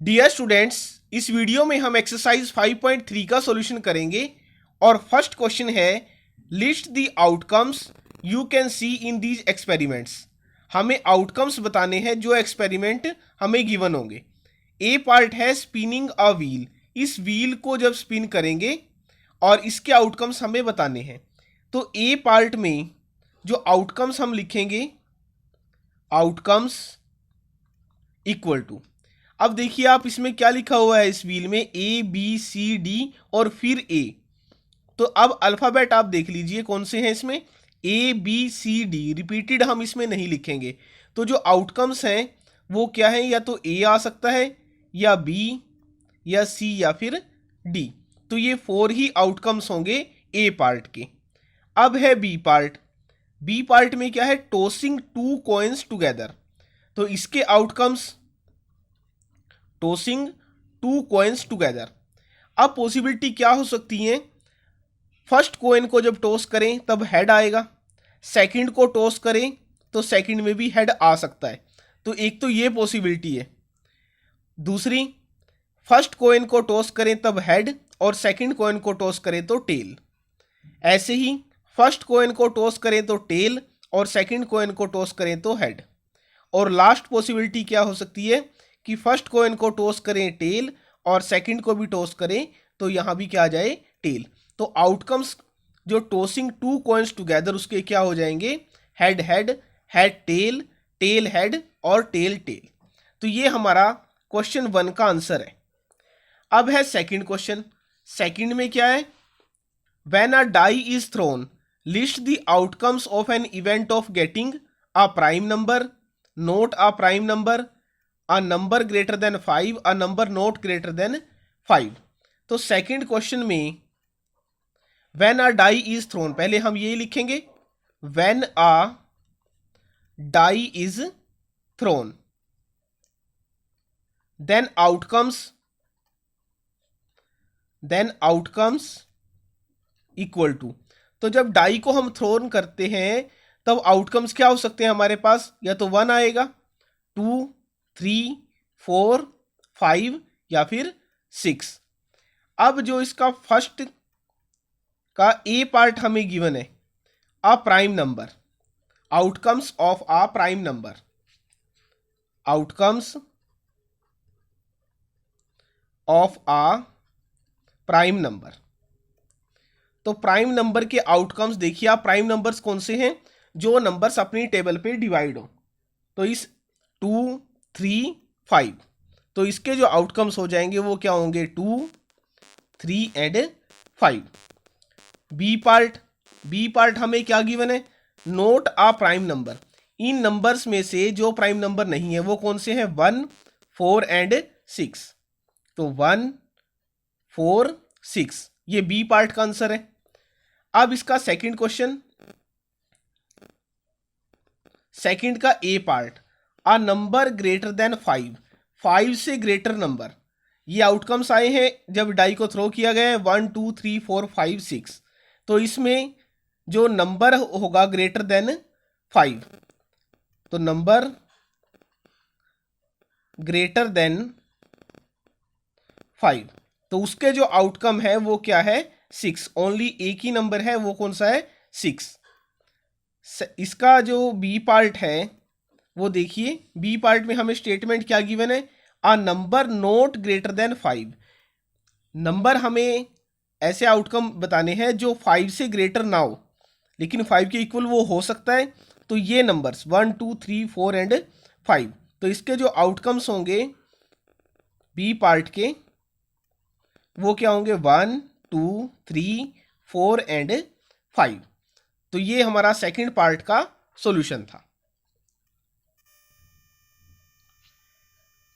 Dear students, इस video में हम एक्सरसाइज 5.3 का सॉल्यूशन करेंगे और फर्स्ट क्वेश्चन है list the outcomes you can see in these experiments. हमें आउटकम्स बताने हैं जो एक्सपेरिमेंट हमें गिवन होंगे। ए पार्ट है स्पिनिंग अ व्हील। इस व्हील को जब स्पिन करेंगे और इसके आउटकम्स हमें बताने हैं, तो ए पार्ट में जो आउटकम्स हम लिखेंगे, आउटकम्स इक्वल टू, अब देखिए आप इसमें क्या लिखा हुआ है, इस व्हील में ए बी सी डी और फिर ए। तो अब अल्फ़ाबेट आप देख लीजिए कौन से हैं इसमें, A B C D repeated हम इसमें नहीं लिखेंगे। तो जो आउटकम्स हैं वो क्या है, या तो ए आ सकता है या बी या सी या फिर डी। तो ये 4 ही आउटकम्स होंगे ए पार्ट के। अब है बी पार्ट। बी पार्ट में क्या है, टॉसिंग 2 कॉइन्स टुगेदर। तो इसके आउटकम्स टॉसिंग 2 कॉइन्स टुगेदर। अब पॉसिबिलिटी क्या हो सकती है, फर्स्ट कॉइन को जब टॉस करें तब हेड आएगा, सेकंड को टॉस करें तो सेकंड में भी हेड आ सकता है। तो एक तो ये पॉसिबिलिटी है। दूसरी, फर्स्ट कॉइन को टॉस करें तब हेड और सेकंड कॉइन को टॉस करें तो टेल। ऐसे ही फर्स्ट कॉइन को टॉस करें तो टेल और सेकंड कॉइन को टॉस करें तो हेड। और लास्ट पॉसिबिलिटी क्या हो सकती है कि फर्स्ट कॉइन को टॉस करें टेल और सेकंड को भी टॉस करें तो यहां भी क्या आ जाए, टेल। तो आउटकम्स जो टॉसिंग 2 कॉइन्स टुगेदर उसके क्या हो जाएंगे, head head, head tail, tail head और टेल टेल। तो ये हमारा क्वेश्चन 1 का आंसर है। अब है सेकंड क्वेश्चन। सेकंड में क्या है, when a die is thrown list the outcomes of an event of getting a prime number, not a prime number, a number greater than 5, a number not greater than 5। तो second question में when a die is thrown, पहले हम ये लिखेंगे when a die is thrown, then outcomes equal to. तो जब die को हम थ्रोन करते हैं तब आउटकम्स क्या हो सकते हैं हमारे पास, या तो 1 आएगा, 2, 3, 4, 5 या फिर 6। अब जो इसका फर्स्ट का ए पार्ट हमें गिवन है, अ prime number, outcomes of a prime number, outcomes of a prime number. तो प्राइम नंबर के आउटकम्स देखिए आप, प्राइम नंबर्स कौन से हैं, जो नंबर्स अपनी टेबल पे डिवाइड हो। तो इस 2, 3, 5, तो इसके जो आउटकम्स हो जाएंगे वो क्या होंगे, 2, 3 एंड 5। बी पार्ट हमें क्या गिवन है, note a prime number. In numbers में से जो प्राइम नंबर नहीं है वो कौन से हैं, 1, 4 एंड 6। तो 1, 4, 6 ये बी पार्ट का आंसर है। अब इसका सेकंड क्वेश्चन, सेकंड का a part, a number greater than 5, 5 से ग्रेटर नंबर। ये आउटकम्स आए हैं जब डाई को थ्रो किया गया है, 1, 2, 3, 4, 5, 6। तो इसमें जो नंबर होगा ग्रेटर देन 5, तो नंबर ग्रेटर देन 5, तो उसके जो आउटकम है वो क्या है, 6। ओनली एक ही नंबर है, वो कौन सा है, 6। इसका जो बी पार्ट है वो देखिए, बी पार्ट में हमें स्टेटमेंट क्या गिवन है, अ number not greater than 5। Number हमें ऐसे आउटकम बताने हैं जो 5 से ग्रेटर ना हो लेकिन 5 के इक्वल वो हो सकता है। तो ये नंबर्स 1, 2, 3, 4 एंड 5, तो इसके जो आउटकम्स होंगे बी पार्ट के वो क्या होंगे, 1, 2, 3, 4 एंड 5। तो ये हमारा सेकंड पार्ट का सॉल्यूशन था।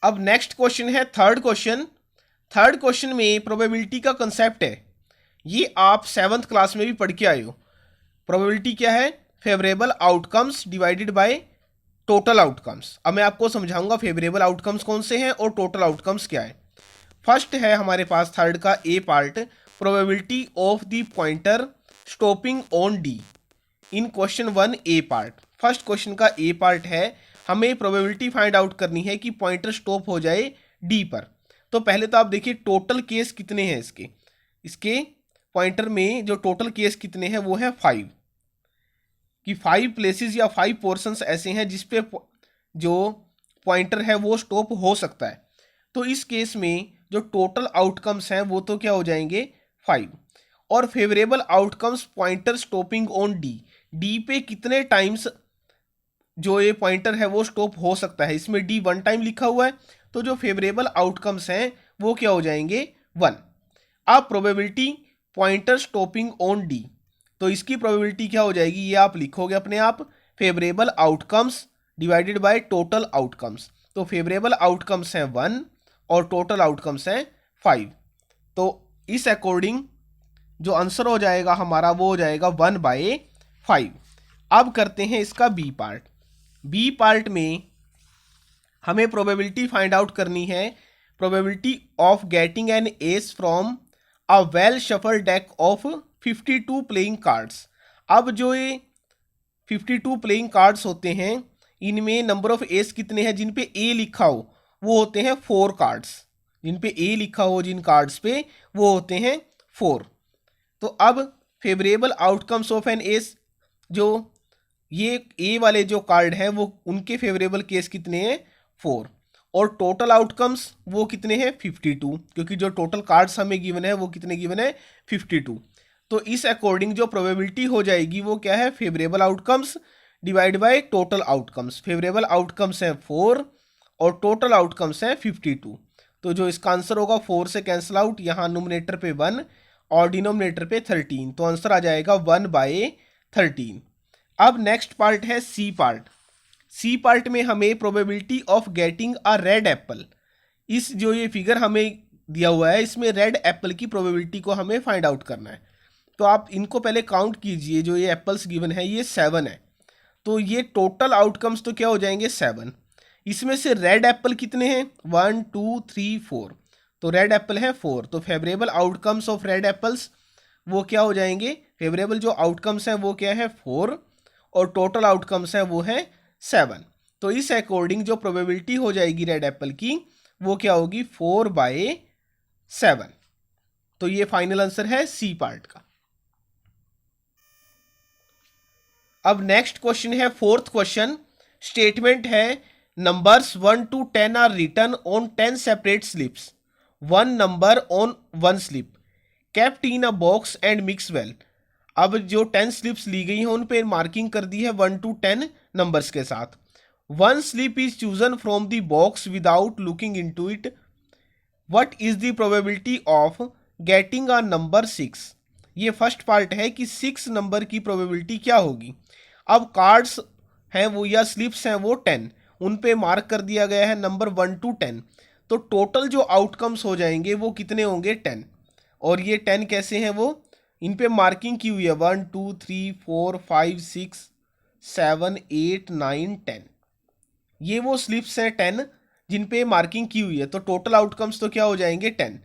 अब नेक्स्ट क्वेश्चन है थर्ड क्वेश्चन। थर्ड क्वेश्चन में प्रोबेबिलिटी का कंसेप्ट है, ये आप 7th क्लास में भी पढ़ के आए हो। प्रोबेबिलिटी क्या है, favourable outcomes divided by total outcomes. अब मैं आपको समझाऊंगा फेवरेबल आउटकम्स कौन से हैं और टोटल आउटकम्स क्या है। फर्स्ट है हमारे पास थर्ड का a part, probability of the pointer stopping on D in question 1 a part. First question का ए पार्ट है, हमें प्रोबेबिलिटी फाइंड आउट करनी है कि पॉइंटर स्टॉप हो जाए डी पर। तो पहले तो आप देखिए टोटल केस कितने हैं इसके, इसके पॉइंटर में जो टोटल केस कितने हैं वो है 5, कि 5 प्लेसेस या 5 पोर्शंस ऐसे हैं जिसपे जो पॉइंटर है वो स्टॉप हो सकता है। तो इस केस में जो टोटल आउटकम्स हैं वो तो क्या हो जाएंगे 5, और favourable outcomes pointer stopping on D, D पे कितने टाइम्स जो ये पॉइंटर है वो स्टॉप हो सकता है, इसमें डी 1 टाइम लिखा हुआ है, तो जो फेवरेबल आउटकम्स हैं वो क्या हो जाएंगे 1। अब probability pointer stopping on D, तो इसकी प्रोबेबिलिटी क्या हो जाएगी, ये आप लिखोगे अपने आप, favourable outcomes divided by total outcomes. तो फेवरेबल आउटकम्स हैं 1 और टोटल आउटकम्स हैं 5। तो इस अकॉर्डिंग जो आंसर हो जाएगा हमारा वो हो जाएगा 1/5। अब करते हैं इसका बी पार्ट। बी पार्ट में हमें प्रोबेबिलिटी फाइंड आउट करनी है, probability of getting an S from a well shuffle deck of 52 playing cards. अब जो ये 52 प्लेइंग कार्ड्स होते हैं इनमें नंबर ऑफ एस कितने हैं, जिन पे ए लिखा हो वो होते हैं 4 कार्ड्स, जिन पे ए लिखा हो जिन कार्ड्स पे वो होते हैं 4। तो अब favourable outcomes of an S, जो ये ए वाले जो कार्ड है वो उनके फेवरेबल केस कितने हैं 4, और टोटल आउटकम्स वो कितने हैं 52, क्योंकि जो टोटल कार्ड्स हमें गिवन है वो कितने गिवन है 52। तो इस अकॉर्डिंग जो प्रोबेबिलिटी हो जाएगी वो क्या है, favourable outcomes divide by total outcomes. Favourable outcomes हैं 4 और टोटल आउटकम्स हैं 52। तो जो इसका आंसर होगा 4 से कैंसिल आउट, यहाँ नोमिनेटर पे 1 और डिनोमिनेटर पे 13, तो आंसर आ जाएगा 1/13। अब नेक्स्ट पार्ट है सी पार्ट। सी पार्ट में हमें probability of getting a red Apple, इस जो ये फिगर हमें दिया हुआ है इसमें रेड एप्पल की प्रोबेबिलिटी को हमें फाइंड आउट करना है। तो आप इनको पहले काउंट कीजिए, जो ये एप्पल्स गिवन है ये 7 है, तो ये टोटल आउटकम्स तो क्या हो जाएंगे 7। इसमें से रेड एप्पल कितने हैं 1 2 3 4, तो रेड एप्पल है 4, तो favourable outcomes of red apples वो क्या हो जाएंगे, फेवरेबल जो आउटकम्स हैं वो क्या है 4 और टोटल आउटकम्स हैं वो है 7। तो इस अकॉर्डिंग जो प्रोबेबिलिटी हो जाएगी रेड एप्पल की वो क्या होगी 4/7। तो ये फाइनल आंसर है सी पार्ट का। अब नेक्स्ट क्वेश्चन है फोर्थ क्वेश्चन। स्टेटमेंट है numbers 1 to 10 are written on 10 separate slips, 1 number on 1 slip, kept in a box and mix well. अब जो 10 स्लिप्स ली गई हैं उन पे मार्किंग कर दी है 1 to 10 नंबर्स के साथ। 1 slip is chosen from the box without looking into it, what is the probability of getting a number 6। ये फर्स्ट पार्ट है कि 6 नंबर की प्रोबेबिलिटी क्या होगी। अब कार्ड्स हैं वो या स्लिप्स हैं वो 10, उन पे मार्क कर दिया गया है नंबर 1 to 10, तो टोटल जो आउटकम्स हो जाएंगे वो कितने होंगे 10। और ये 10 कैसे हैं, वो इन पे मार्किंग की हुई है 1 2 3 4 5 6 7 8 9 10, ये वो स्लिप्स हैं 10 जिन पे मार्किंग की हुई है। तो टोटल आउटकम्स तो क्या हो जाएंगे 10।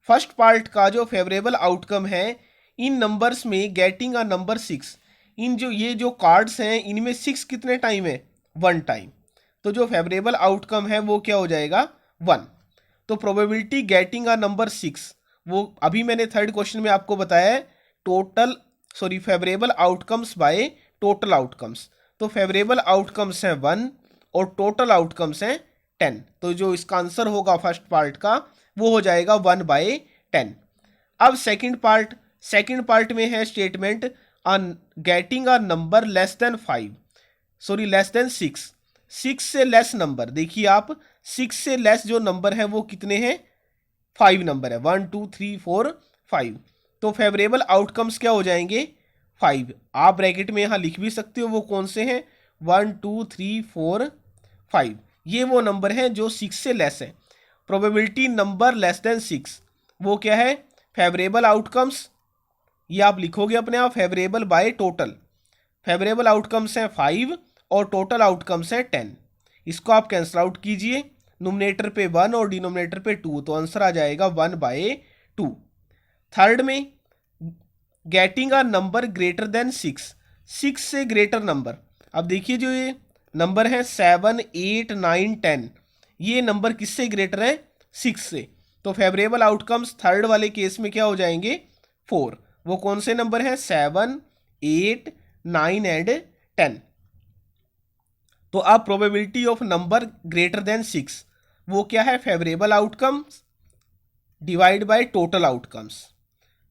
फर्स्ट पार्ट का जो फेवरेबल आउटकम है इन नंबर्स में गेटिंग अ नंबर 6, इन जो ये जो कार्ड्स हैं इनमें 6 कितने टाइम है 1 टाइम, तो जो फेवरेबल आउटकम है वो क्या हो जाएगा 1। तो प्रोबेबिलिटी गेटिंग अ नंबर 6 वो अभी मैंने थर्ड क्वेश्चन में आपको बताया है favourable outcomes by total outcomes. तो फेवरेबल आउटकम्स हैं 1 और टोटल आउटकम्स हैं 10, तो जो इसका आंसर होगा फर्स्ट पार्ट का वो हो जाएगा 1/10। अब सेकंड पार्ट में है statement getting a number less than 6, 6 से लेस नंबर। देखिए आप 6 से लेस जो नंबर है वो कितने हैं 5 नंबर है, 1 2 3 4 5। तो फेवरेबल आउटकम्स क्या हो जाएंगे 5। आप ब्रैकेट में यहाँ लिख भी सकते हो वो कौन से हैं 1 2 3 4 5, ये वो नंबर हैं जो 6 से लेस है। प्रोबेबिलिटी नंबर लेस देन 6 वो क्या है फेवरेबल आउटकम्स, ये आप लिखोगे अपने आप favourable by total. Favourable outcomes हैं 5 और टोटल आउटकम्स हैं 10, इसको आप कैंसिल आउट कीजिए, नोमिनेटर पे 1 और डिनोमिनेटर पे 2, तो आंसर आ जाएगा 1/2। थर्ड में getting a number greater then 6, 6 से ग्रेटर नंबर। अब देखिए जो ये नंबर है 7 8 9 10, ये नंबर किससे ग्रेटर है 6 से, तो फेवरेबल आउटकम्स थर्ड वाले केस में क्या हो जाएंगे 4। वो कौन से नंबर हैं 7, 8, 9 एंड 10। तो अब probability of number greater then 6 वो क्या है favourable outcomes divide by total outcomes.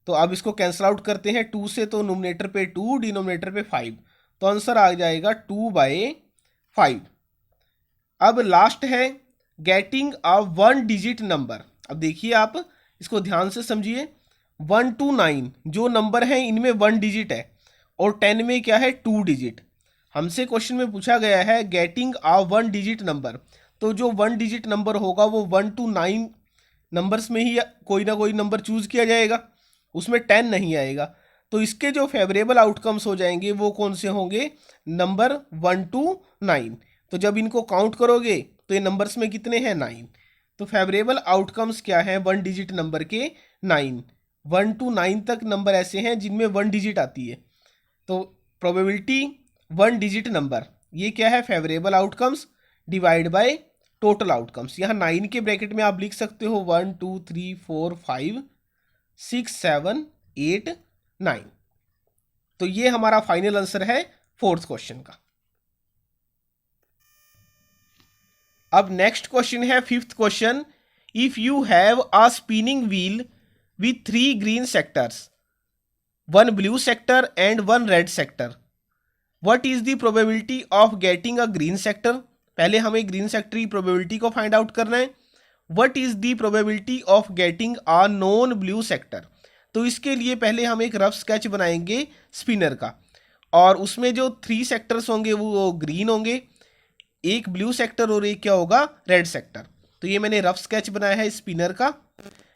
तो अब इसको कैंसिल आउट करते हैं 2 से, तो नोमिनेटर पे 2 डिनोमिनेटर पे 5, तो आंसर आ जाएगा 2/5। अब लास्ट है गेटिंग अ 1 डिजिट नंबर। अब देखिए आप इसको ध्यान से समझिए, 1 to 9 जो नंबर है इनमें 1 डिजिट है और 10 में क्या है 2 डिजिट। हमसे क्वेश्चन में पूछा गया है गेटिंग अ 1 डिजिट नंबर, तो जो 1 डिजिट नंबर होगा वो 1 to 9 नंबर्स में ही कोई ना कोई नंबर चूज किया जाएगा, उसमें 10 नहीं आएगा। तो इसके जो फेवरेबल आउटकम्स हो जाएंगे वो कौन से होंगे नंबर 1 to 9। तो जब इनको काउंट करोगे तो ये नंबर्स में कितने हैं 9। तो फेवरेबल आउटकम्स क्या है 1 डिजिट नंबर के 9। 1 to 9 तक नंबर ऐसे हैं जिनमें 1 डिजिट आती है। तो प्रोबेबिलिटी 1 डिजिट नंबर ये क्या है favourable outcomes divide by total outcomes. यहाँ 9 के ब्रैकेट में आप लिख सकते हो 1 2 3 4 5 6 7 8 9। तो ये हमारा फाइनल आंसर है 4th क्वेश्चन का। अब नेक्स्ट क्वेश्चन है 5th question. If you have a spinning wheel with 3 green sectors, 1 blue sector and 1 red sector, what is the probability of getting a green sector. पहले हमें green sector की probability को find out करना है। What is the probability of getting a non blue sector. तो इसके लिए पहले हम एक रफ स्केच बनाएंगे स्पिनर का, और उसमें जो 3 सेक्टर्स होंगे वो ग्रीन होंगे, एक ब्लू सेक्टर और एक क्या होगा रेड सेक्टर। तो ये मैंने रफ स्केच बनाया है स्पिनर का।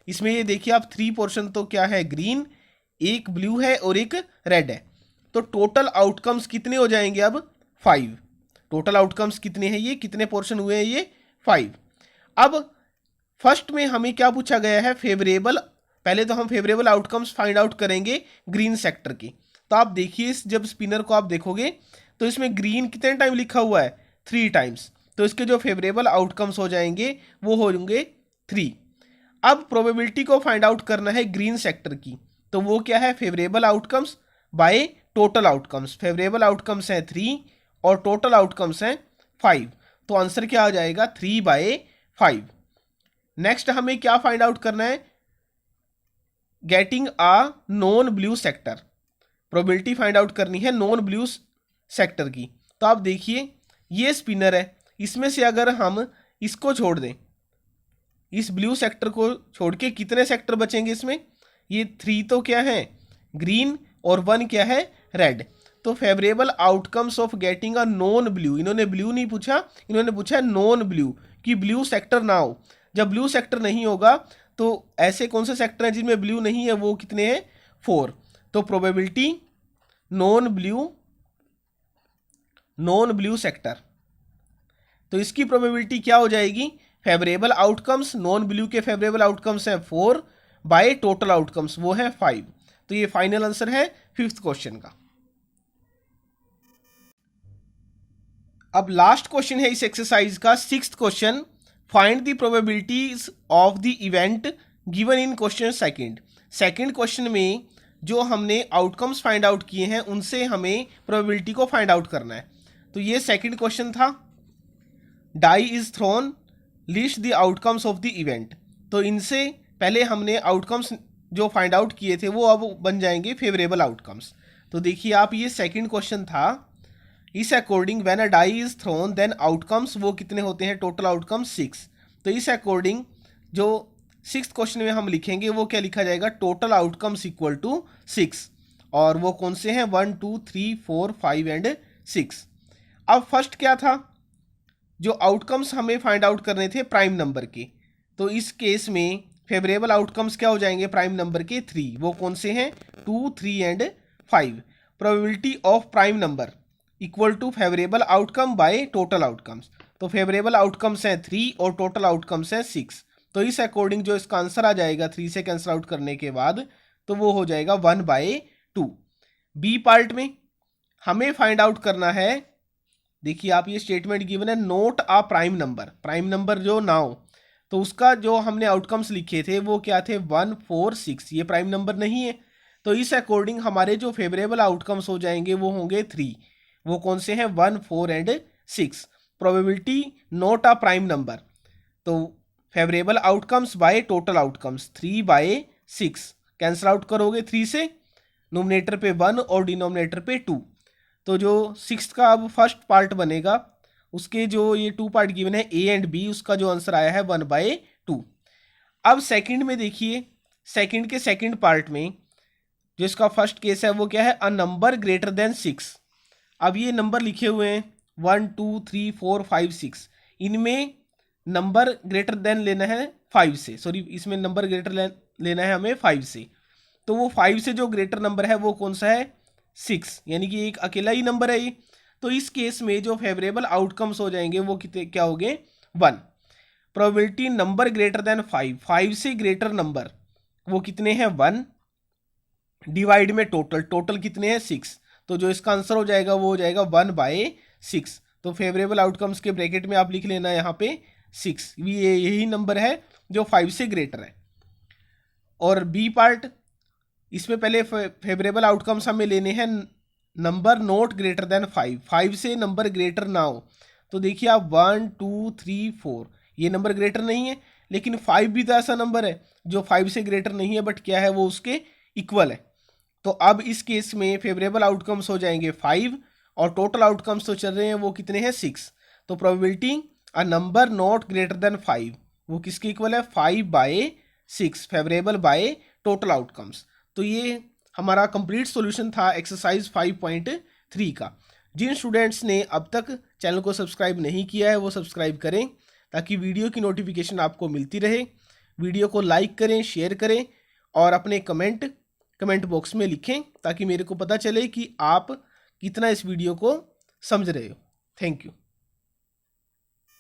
इसमें ये देखिए आप 3 पोर्शन तो क्या है ग्रीन, एक ब्लू है और एक रेड है। तो टोटल आउटकम्स कितने हो जाएंगे अब 5। टोटल आउटकम्स कितने हैं ये कितने पोर्शन हुए हैं ये 5। अब फर्स्ट में हमें क्या पूछा गया है फेवरेबल, पहले तो हम फेवरेबल आउटकम्स फाइंड आउट करेंगे ग्रीन सेक्टर की। तो आप देखिए जब स्पिनर को आप देखोगे तो इसमें ग्रीन कितने टाइम लिखा हुआ है 3 टाइम्स। तो इसके जो फेवरेबल आउटकम्स हो जाएंगे वो होंगे 3। अब प्रोबेबिलिटी को फाइंड आउट करना है ग्रीन सेक्टर की, तो वो क्या है favourable outcomes by total outcomes. Favourable outcomes हैं 3 और टोटल आउटकम्स हैं 5, तो आंसर क्या आ जाएगा 3/5। नेक्स्ट हमें क्या फाइंड आउट करना है getting a non blue sector. Probability find out करनी है नॉन ब्लू सेक्टर की। तो आप देखिए ये स्पिनर है, इसमें से अगर हम इसको छोड़ दें, इस ब्लू सेक्टर को छोड़ के कितने सेक्टर बचेंगे इसमें, ये 3 तो क्या है ग्रीन और 1 क्या है रेड। तो favourable outcomes of getting a non blue, इन्होंने ब्लू नहीं पूछा, इन्होंने पूछा नॉन ब्लू कि ब्लू सेक्टर ना हो। जब ब्लू सेक्टर नहीं होगा तो ऐसे कौन से सेक्टर हैं जिनमें ब्लू नहीं है, वो कितने हैं 4। तो प्रोबेबिलिटी नॉन ब्लू सेक्टर, तो इसकी प्रोबेबिलिटी क्या हो जाएगी फेवरेबल आउटकम्स, नॉन ब्लू के फेवरेबल आउटकम्स हैं 4 बाय टोटल आउटकम्स वो है 5। तो ये फाइनल आंसर है 5th क्वेश्चन का। अब लास्ट क्वेश्चन है इस एक्सरसाइज का 6th question. Find the probabilities of the event given in question second question में जो हमने आउटकम्स फाइंड आउट किए हैं उनसे हमें प्रोबेबिलिटी को फाइंड आउट करना है। तो ये सेकंड क्वेश्चन था, die is thrown, list the outcomes of the event. तो इनसे पहले हमने आउटकम्स जो फाइंड आउट किए थे वो अब बन जाएंगे फेवरेबल आउटकम्स। तो देखिए आप ये सेकंड क्वेश्चन था, इस according when a die is thrown then outcomes वो कितने होते हैं टोटल आउटकम्स 6। तो इस अकॉर्डिंग जो 6th क्वेश्चन में हम लिखेंगे वो क्या लिखा जाएगा टोटल आउटकम्स इक्वल टू 6, और वो कौन से हैं 1 2 3 4 5 एंड 6। अब फर्स्ट क्या था, जो आउटकम्स हमें फाइंड आउट करने थे प्राइम नंबर के, तो इस केस में फेवरेबल आउटकम्स क्या हो जाएंगे प्राइम नंबर के 3, वो कौन से हैं 2 3 and 5। Probability of prime number equal to favourable outcome by total outcomes. तो फेवरेबल आउटकम्स हैं 3 और टोटल आउटकम्स हैं 6। तो इस अकॉर्डिंग जो इसका आंसर आ जाएगा 3 से कैंसिल आउट करने के बाद, तो वो हो जाएगा 1/2। बी पार्ट में हमें फाइंड आउट करना है, देखिए आप ये स्टेटमेंट गिवन है note a prime number, prime number जो ना हो, तो उसका जो हमने आउटकम्स लिखे थे वो क्या थे, 1, 4, 6, ये प्राइम नंबर नहीं है। तो इस अकॉर्डिंग हमारे जो फेवरेबल आउटकम्स हो जाएंगे वो होंगे 3। वो कौन से हैं, 1, 4 and 6। Probability not a prime number, तो favourable outcomes by total outcomes 3/6, cancel out करोगे 3 से, नोमिनेटर पे 1 और डिनोमिनेटर पे 2। तो जो 6 का अब फर्स्ट पार्ट बनेगा, उसके जो ये 2 पार्ट गिवन है ए एंड बी, उसका जो आंसर आया है 1/2। अब सेकंड में देखिए, सेकंड के सेकंड पार्ट में जो इसका फर्स्ट केस है वो क्या है, अ नंबर ग्रेटर देन 6। अब ये नंबर लिखे हुए हैं 1, 2, 3, 4, 5, 6, इनमें नंबर ग्रेटर देन लेना है 5 से, सॉरी इसमें नंबर ग्रेटर लेना है हमें 5 से। तो वो 5 से जो ग्रेटर नंबर है वो कौन सा है, 6, यानी कि एक अकेला ही नंबर है ये। तो इस केस में जो फेवरेबल आउटकम्स हो जाएंगे वो कितने क्या हो गए, 1। प्रोबेबिलिटी नंबर ग्रेटर देन 5, 5 से ग्रेटर नंबर वो कितने हैं, 1, डिवाइड में टोटल, टोटल कितने हैं 6। तो जो इसका आंसर हो जाएगा वो हो जाएगा 1/6। तो फेवरेबल आउटकम्स के ब्रैकेट में आप लिख लेना यहाँ पे 6, ये यही नंबर है जो 5 से ग्रेटर है। और बी पार्ट, इसमें पहले फेवरेबल आउटकम्स हमें लेने हैं नंबर नॉट ग्रेटर देन 5, 5 से नंबर ग्रेटर ना हो। तो देखिए आप 1, 2, 3, 4, ये नंबर ग्रेटर नहीं है, लेकिन 5 भी तो ऐसा नंबर है जो 5 से ग्रेटर नहीं है बट क्या है, वो उसके इक्वल है। तो अब इस केस में फेवरेबल आउटकम्स हो जाएंगे 5 और टोटल आउटकम्स तो चल रहे हैं वो कितने हैं, 6। तो probability a number not greater than 5 वो किसके इक्वल है, 5/6, फेवरेबल बाय टोटल आउटकम्स। तो ये हमारा कंप्लीट सॉल्यूशन था एक्सरसाइज 5.3 का। जिन स्टूडेंट्स ने अब तक चैनल को सब्सक्राइब नहीं किया है वो सब्सक्राइब करें ताकि वीडियो की नोटिफिकेशन आपको मिलती रहे। वीडियो को लाइक करें, शेयर करें और अपने कमेंट बॉक्स में लिखें ताकि मेरे को पता चले कि आप कितना इस वीडियो को समझ रहे हो। Thank you.